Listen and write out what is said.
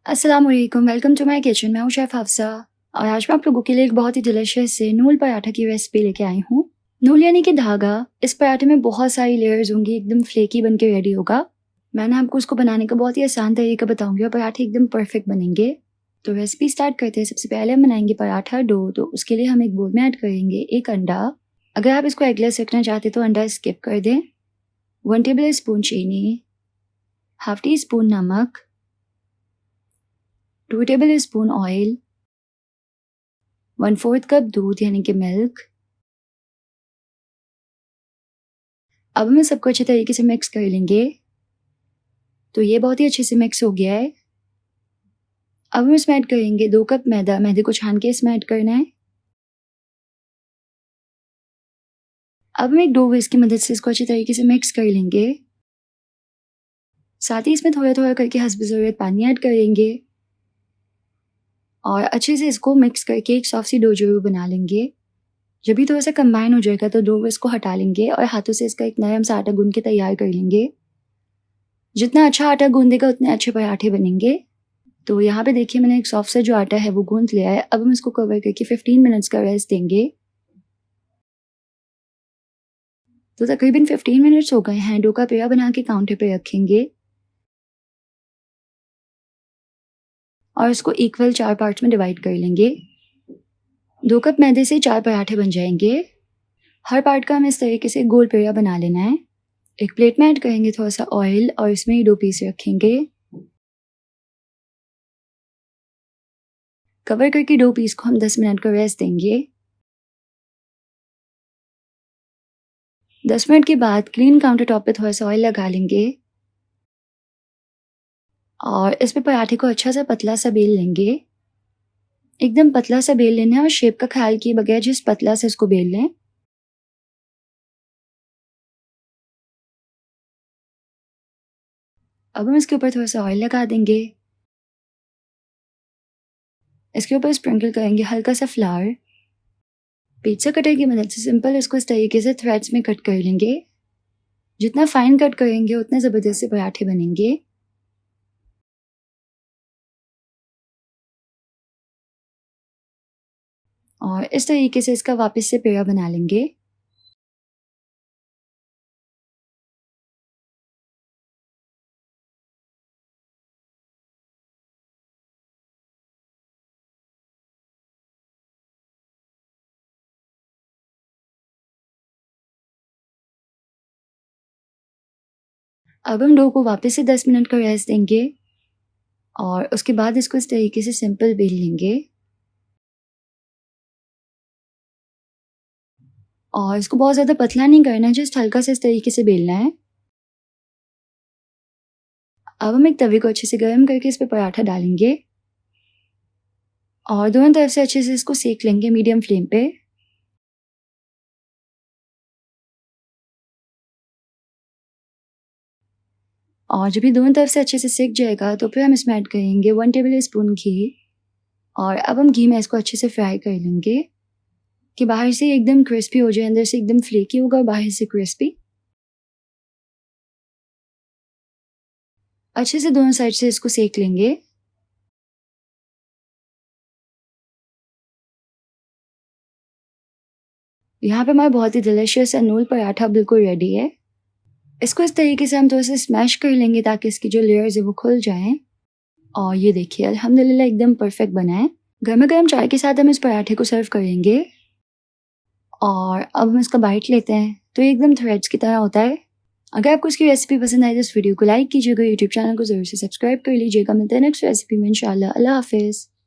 अस्सलामुअलैकुम, welcome to my kitchen. मैं हूँ शेफ़ हफ्सा और आज मैं आप लोगों के लिए एक बहुत ही डिलीशियस से नूल पराठा की रेसिपी लेके आई हूँ। नूल यानी कि धागा। इस पराठे में बहुत सारी लेयर्स होंगी, एकदम फ्लेकी बन के रेडी होगा। मैंने आपको उसको बनाने का बहुत ही आसान तरीका बताऊंगी और पराठे एकदम परफेक्ट बनेंगे। तो रेसिपी स्टार्ट करते हैं। सबसे पहले हम बनाएंगे पराठा डो। तो उसके लिए हम एक बोल में ऐड करेंगे एक अंडा। अगर आप इसको एगलेस रखना चाहते तो अंडा स्किप कर दें। 1 टेबल स्पून चीनी, हाफ टी स्पून नमक, 2 टेबल स्पून ऑयल, 1/4 कप दूध यानी कि मिल्क। अब हम सबको अच्छे तरीके से मिक्स कर लेंगे। तो ये बहुत ही अच्छे से मिक्स हो गया है। अब हम इसमें ऐड करेंगे 2 कप मैदा। मैदे को छान के इसमें ऐड करना है। अब हम एक डो व्हिस्क की मदद से इसको अच्छे तरीके से मिक्स कर लेंगे। साथ ही इसमें थोड़ा थोड़ा करके हस्ब ज़रूरत पानी ऐड करेंगे और अच्छे से इसको मिक्स करके एक सॉफ्ट सी डो जरूर बना लेंगे। जब भी थोड़ा सा कंबाइन हो जाएगा तो डो व्हिस्क को हटा लेंगे और हाथों से इसका एक नरम सा आटा गूंद के तैयार कर लेंगे। जितना अच्छा आटा गूंदेगा उतने अच्छे पराठे बनेंगे। तो यहाँ पे देखिए मैंने एक सॉफ्ट सा जो आटा है वो गूंथ लिया है। अब हम इसको कवर करके 15 मिनट्स का रेस्ट देंगे। तो तकरीबन 15 मिनट्स हो गए हैं। डो का पेड़ा बना के काउंटर पे रखेंगे और इसको इक्वल 4 पार्ट्स में डिवाइड कर लेंगे। 2 कप मैदे से 4 पराठे बन जाएंगे। हर पार्ट का हमें इस तरीके से गोल पेड़ा बना लेना है। एक प्लेट में ऐड करेंगे थोड़ा सा ऑयल और इसमें ये 2 पीस रखेंगे। कवर करके 2 पीस को हम 10 मिनट का रेस्ट देंगे। 10 मिनट के बाद क्लीन काउंटर टॉप पे थोड़ा सा ऑयल लगा लेंगे और इस पे पराठे को अच्छा सा पतला सा बेल लेंगे। एकदम पतला सा बेल लेना है और शेप का ख्याल किए बगैर जिस पतला से इसको बेल लें। अब हम इसके ऊपर थोड़ा सा ऑयल लगा देंगे। इसके ऊपर स्प्रिंकल करेंगे हल्का सा फ्लावर। पिज्जा कटर की मदद से सिंपल इसको इस तरीके से थ्रेड्स में कट कर लेंगे। जितना फाइन कट करेंगे उतने ज़बरदस्त से पराठे बनेंगे। और इस तरीके से इसका वापस से पेड़ा बना लेंगे। अब हम डो को वापस से 10 मिनट का रेस्ट देंगे और उसके बाद इसको इस तरीके से सिंपल बेल लेंगे और इसको बहुत ज़्यादा पतला नहीं करना है, जस्ट हल्का से इस तरीके से बेलना है। अब हम एक तवे को अच्छे से गर्म करके इस पे पराठा डालेंगे और दोनों तरफ से अच्छे से इसको सेक लेंगे मीडियम फ्लेम पे। और जब ये दोनों तरफ से अच्छे से सेक जाएगा तो फिर हम इसमें ऐड करेंगे 1 टेबल स्पून घी। और अब हम घी में इसको अच्छे से फ्राई कर लेंगे कि बाहर से एकदम क्रिस्पी हो जाए, अंदर से एकदम फ्लेकी होगा और बाहर से क्रिस्पी। अच्छे से दोनों साइड से इसको सेक लेंगे। यहाँ पे हमारा बहुत ही डिलीशियस नूल पराठा बिल्कुल रेडी है। इसको इस तरीके से हम थोड़ा सा स्मैश कर लेंगे ताकि इसकी जो लेयर्स है वो खुल जाएं। और ये देखिए अल्हम्दुलिल्लाह एकदम परफेक्ट बना है। गर्मा गर्म चाय के साथ हम इस पराठे को सर्व करेंगे। और अब हम इसका बाइट लेते हैं तो ये एकदम थ्रेड्स की तरह होता है। अगर आपको इसकी रेसिपी पसंद आई तो इस वीडियो को लाइक कीजिएगा, यूट्यूब चैनल को जरूर से सब्सक्राइब कर लीजिएगा। मिलते हैं नेक्स्ट रेसिपी में इंशाल्लाह। अल्लाह हाफिज़।